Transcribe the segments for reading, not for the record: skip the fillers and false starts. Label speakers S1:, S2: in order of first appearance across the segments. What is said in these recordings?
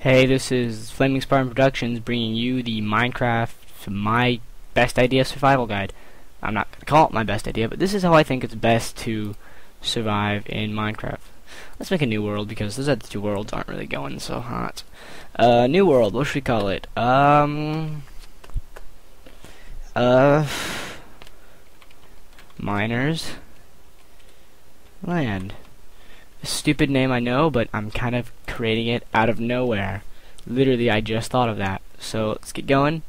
S1: Hey, this is Flaming Spartan Productions bringing you the Minecraft My Best Idea Survival Guide. I'm not going to call it my best idea, but this is how I think it's best to survive in Minecraft. Let's make a new world because those other two worlds aren't really going so hot. New world, what should we call it? Miners Land. A stupid name, I know, but I'm kind of creating it out of nowhere. Literally, I just thought of that. So let's get going.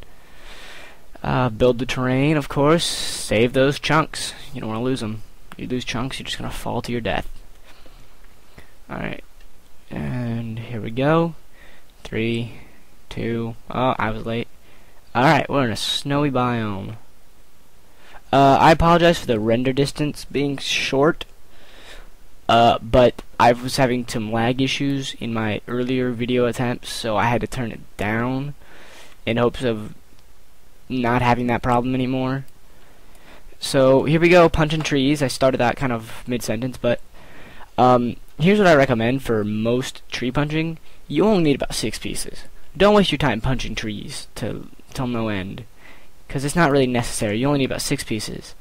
S1: Build the terrain, of course. Save those chunks. You don't want to lose them. You lose chunks, you're just going to fall to your death. Alright. And here we go. 3, 2... Oh, I was late. Alright, we're in a snowy biome. I apologize for the render distance being short. But I was having some lag issues in my earlier video attempts, so I had to turn it down in hopes of not having that problem anymore. So here we go, punching trees. I started that kind of mid-sentence, but here's what I recommend for most tree punching. You only need about 6 pieces. Don't waste your time punching trees till no end, because it's not really necessary. You only need about 6 pieces.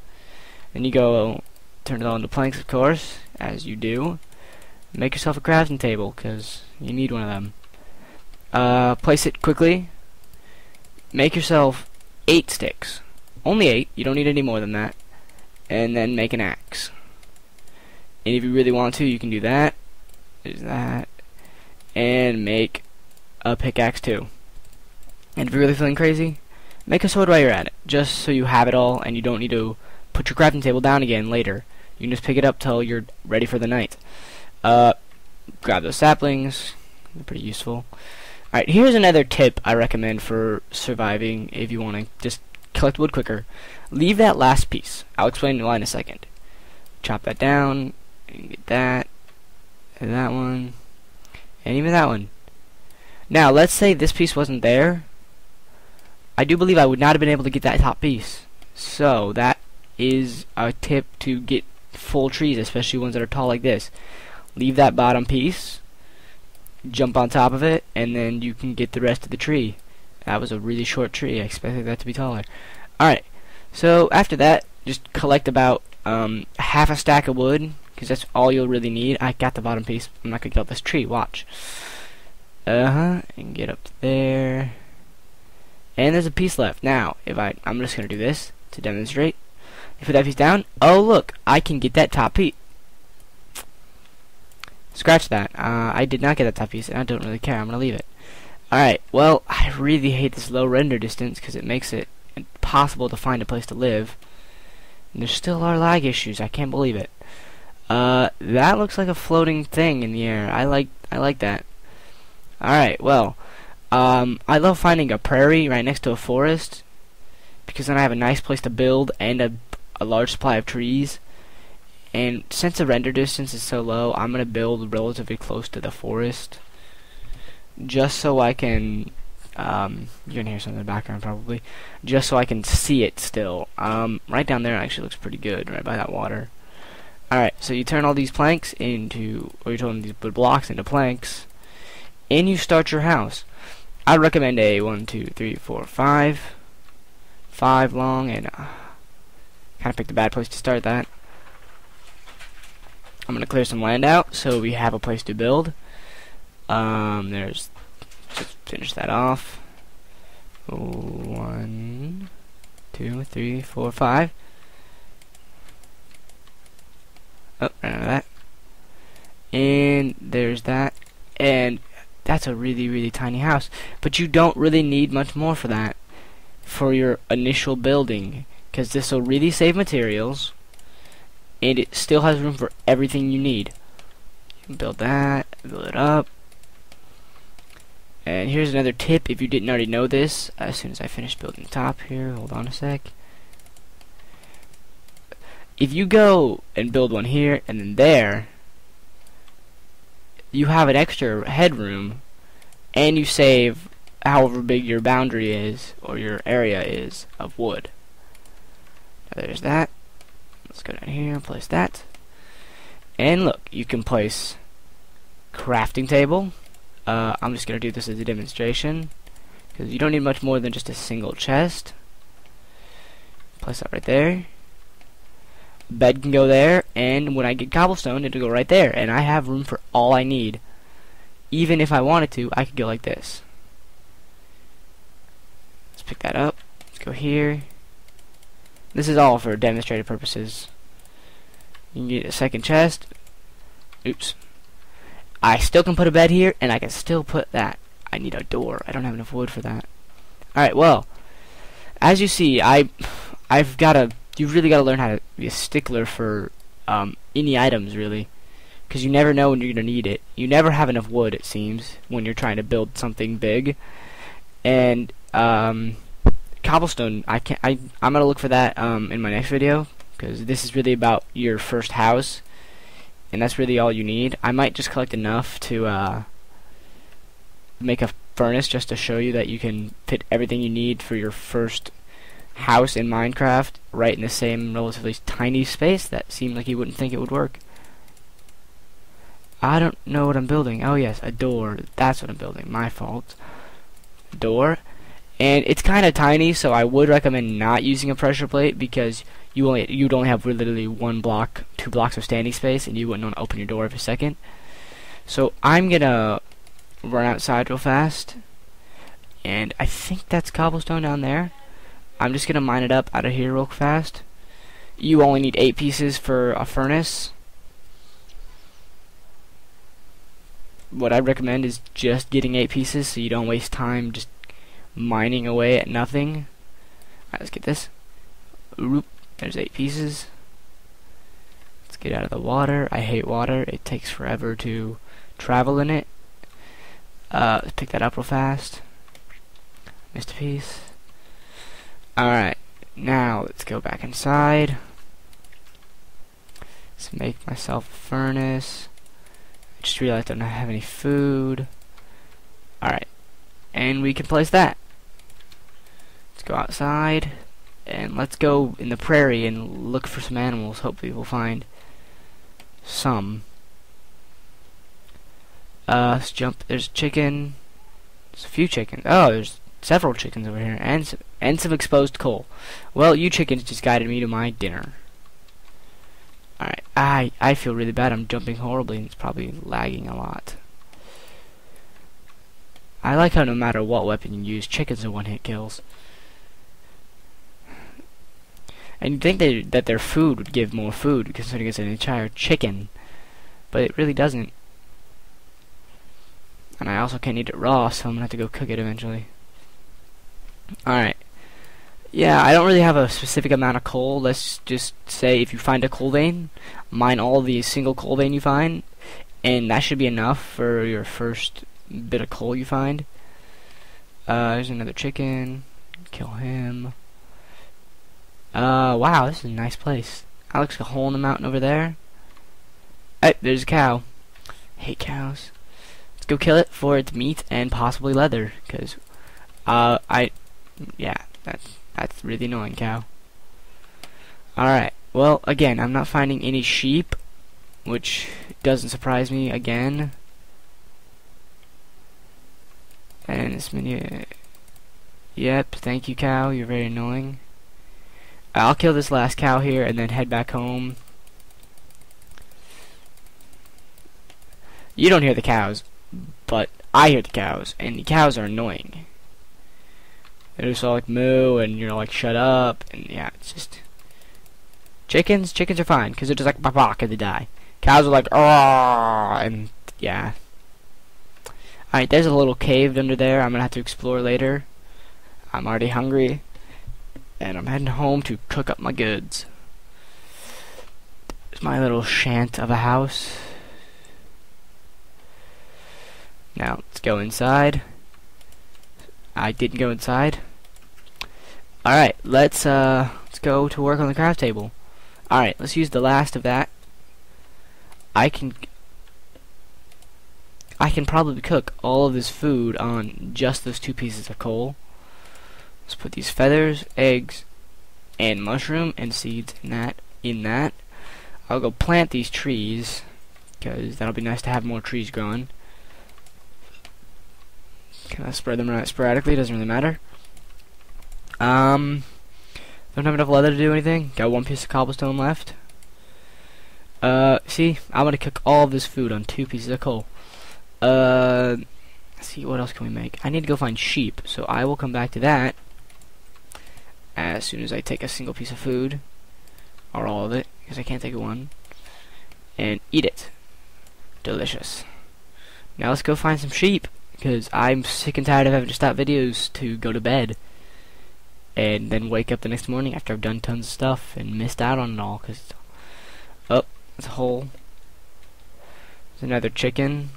S1: Then you go turn it all into planks, of course, as you do. Make yourself a crafting table, because you need one of them. Place it quickly. Make yourself 8 sticks. Only 8. You don't need any more than that. And then make an axe. And if you really want to, you can do that. There's that. And make a pickaxe too. And if you're really feeling crazy, make a sword while you're at it. Just so you have it all, and you don't need to put your crafting table down again later. You can just pick it up till you're ready for the night. Grab those saplings. They're pretty useful. Alright, here's another tip I recommend for surviving if you want to just collect wood quicker. Leave that last piece. I'll explain why in a second. Chop that down, and get that, and that one, and even that one. Now, let's say this piece wasn't there. I do believe I would not have been able to get that top piece. So, that is a tip to get full trees, especially ones that are tall like this. Leave that bottom piece, jump on top of it, and then you can get the rest of the tree. That was a really short tree. I expected that to be taller. Alright, so after that, just collect about half a stack of wood, because that's all you'll really need. I got the bottom piece. I'm not going to kill this tree. Watch. And get up to there. And there's a piece left. Now, I'm just going to do this to demonstrate. Put that piece down. Oh, look, I can get that top piece. Scratch that. I did not get that top piece, and I don't really care. I'm going to leave it. Alright, well, I really hate this low render distance because it makes it impossible to find a place to live. And there still are lag issues. I can't believe it. That looks like a floating thing in the air. I like that. Alright, well, I love finding a prairie right next to a forest, because then I have a nice place to build and a large supply of trees. And since the render distance is so low, I'm going to build relatively close to the forest, just so I can you're going to hear something in the background probably, just so I can see it still. Right down there actually looks pretty good, right by that water. Alright, so you turn all these planks into, or you turn these blocks into planks, and you start your house. I recommend a 1, 2, 3, 4, 5 long, and kind of picked a bad place to start that. I'm gonna clear some land out so we have a place to build. Just finish that off. 1, 2, 3, 4, 5. Oh, ran out of that. And there's that. And that's a really, really tiny house. But you don't really need much more for that, for your initial building, because this will really save materials, and it still has room for everything you need. You can build that, build it up. And here's another tip if you didn't already know this. As soon as I finish building the top here, hold on a sec. If you go and build one here and then there, you have an extra headroom, and you save however big your boundary is, or your area is, of wood. Now there's that. Let's go down here and place that. And look, you can place crafting table, I'm just gonna do this as a demonstration because you don't need much more than just a single chest. Place that right there. Bed can go there, and when I get cobblestone, it'll go right there, and I have room for all I need. Even if I wanted to, I could go like this. Let's pick that up. Let's go here. This is all for demonstrative purposes. You can get a second chest. Oops. I still can put a bed here, and I can still put that. I need a door. I don't have enough wood for that. Alright, well, as you see, you've really got to learn how to be a stickler for any items, really. Because you never know when you're going to need it. You never have enough wood, it seems, when you're trying to build something big. And cobblestone, I'm going to look for that in my next video, because this is really about your first house, and that's really all you need. I might just collect enough to make a furnace just to show you that you can fit everything you need for your first house in Minecraft right in the same relatively tiny space that seemed like you wouldn't think it would work. I don't know what I'm building. Oh yes, a door. That's what I'm building. My fault. Door. And it's kind of tiny, so I would recommend not using a pressure plate because you'd only have literally 1 block, 2 blocks of standing space, and you wouldn't want to open your door every second. So I'm gonna run outside real fast, and I think that's cobblestone down there. I'm just gonna mine it up out of here real fast. You only need 8 pieces for a furnace. What I recommend is just getting 8 pieces so you don't waste time just mining away at nothing. Alright, let's get this. Oop, there's 8 pieces. Let's get out of the water. I hate water. It takes forever to travel in it. Let's pick that up real fast. Missed a piece. Alright, now let's go back inside. Let's make myself a furnace. I just realized I don't have any food. Alright, and we can place that. Let's go outside, and let's go in the prairie and look for some animals. Hopefully we'll find some. Let's jump. There's a chicken. There's a few chickens. Oh, there's several chickens over here, and some exposed coal. Well, you chickens just guided me to my dinner. Alright, I feel really bad. I'm jumping horribly, and it's probably lagging a lot. I like how no matter what weapon you use, chickens are one-hit kills. And you'd think that their food would give more food, considering it's an entire chicken. But it really doesn't. And I also can't eat it raw, so I'm gonna have to go cook it eventually. Alright. Yeah, I don't really have a specific amount of coal. Let's just say if you find a coal vein, mine all the single coal vein you find, and that should be enough for your first bit of coal you find. There's another chicken. Kill him. Wow, this is a nice place. That looks like a hole in the mountain over there. Hey, there's a cow. Hate cows. Let's go kill it for its meat and possibly leather, because yeah, that's really annoying, cow. Alright, well, again, I'm not finding any sheep, which doesn't surprise me again. And this menu, yep, thank you, cow, you're very annoying. I'll kill this last cow here and then head back home. You don't hear the cows, but I hear the cows, and the cows are annoying. They're just all like moo, and you're like shut up, and yeah, it's just chickens are fine because they're just like bark and they die. Cows are like and yeah. Alright, there's a little cave under there I'm gonna have to explore later. I'm already hungry, and I'm heading home to cook up my goods. There's my little shant of a house. Now let's go inside. I didn't go inside. Alright, let's go to work on the craft table. Alright, let's use the last of that. I can probably cook all of this food on just those 2 pieces of coal. Let's put these feathers, eggs, and mushroom and seeds in that. I'll go plant these trees, because that'll be nice to have more trees growing. Kind of spread them out sporadically, doesn't really matter. Don't have enough leather to do anything. Got one piece of cobblestone left. See, I'm gonna cook all of this food on 2 pieces of coal. Let's see, what else can we make? I need to go find sheep, so I will come back to that as soon as I take a single piece of food, or all of it, because I can't take one, and eat it. Delicious. Now let's go find some sheep, because I'm sick and tired of having to stop videos to go to bed, and then wake up the next morning after I've done tons of stuff and missed out on it all, because oh, there's a hole. There's another chicken.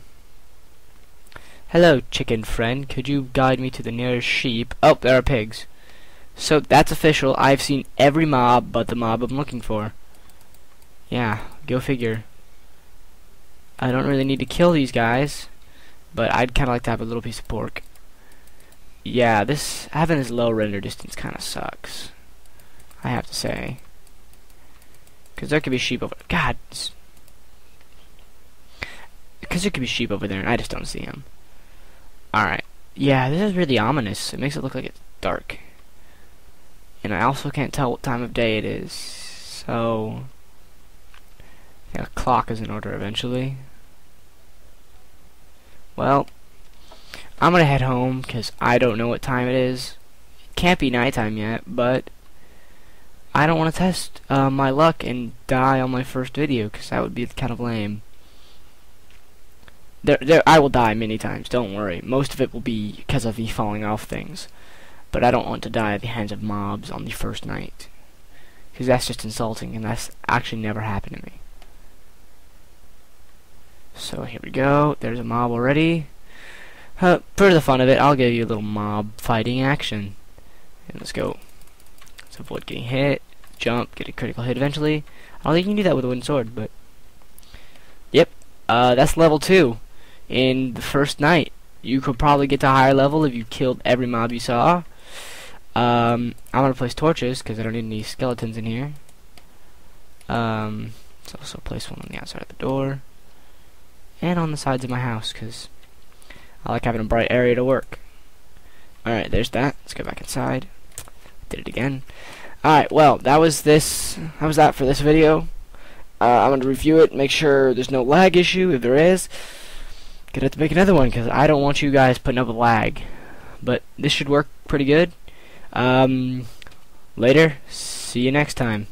S1: Hello, chicken friend. Could you guide me to the nearest sheep? Oh, there are pigs. So that's official. I've seen every mob but the mob I'm looking for. Yeah, go figure. I don't really need to kill these guys, but I'd kind of like to have a little piece of pork. Yeah, having this low render distance kind of sucks, I have to say. Because there could be sheep over... God. Because there could be sheep over there and I just don't see them. Alright. Yeah, this is really ominous. It makes it look like it's dark. And I also can't tell what time of day it is. So... I think a clock is in order eventually. Well, I'm gonna head home because I don't know what time it is. It can't be nighttime yet, but I don't want to test my luck and die on my first video because that would be kind of lame. I will die many times, don't worry. Most of it will be because of me falling off things. But I don't want to die at the hands of mobs on the first night, because that's just insulting, and that's actually never happened to me. So here we go. There's a mob already. For the fun of it, I'll give you a little mob fighting action. And let's go. Let's avoid getting hit. Jump, get a critical hit eventually. I don't think you can do that with a wooden sword, but... Yep. That's level 2. In the first night. You could probably get to a higher level if you killed every mob you saw. I'm gonna place torches, because I don't need any skeletons in here. Let's also place one on the outside of the door. And on the sides of my house, because I like having a bright area to work. Alright, there's that. Let's go back inside. Did it again. Alright, well, that was that for this video. I'm going to review it, make sure there's no lag issue. If there is, gonna have to make another one, because I don't want you guys putting up with lag. But this should work pretty good. Later. See you next time.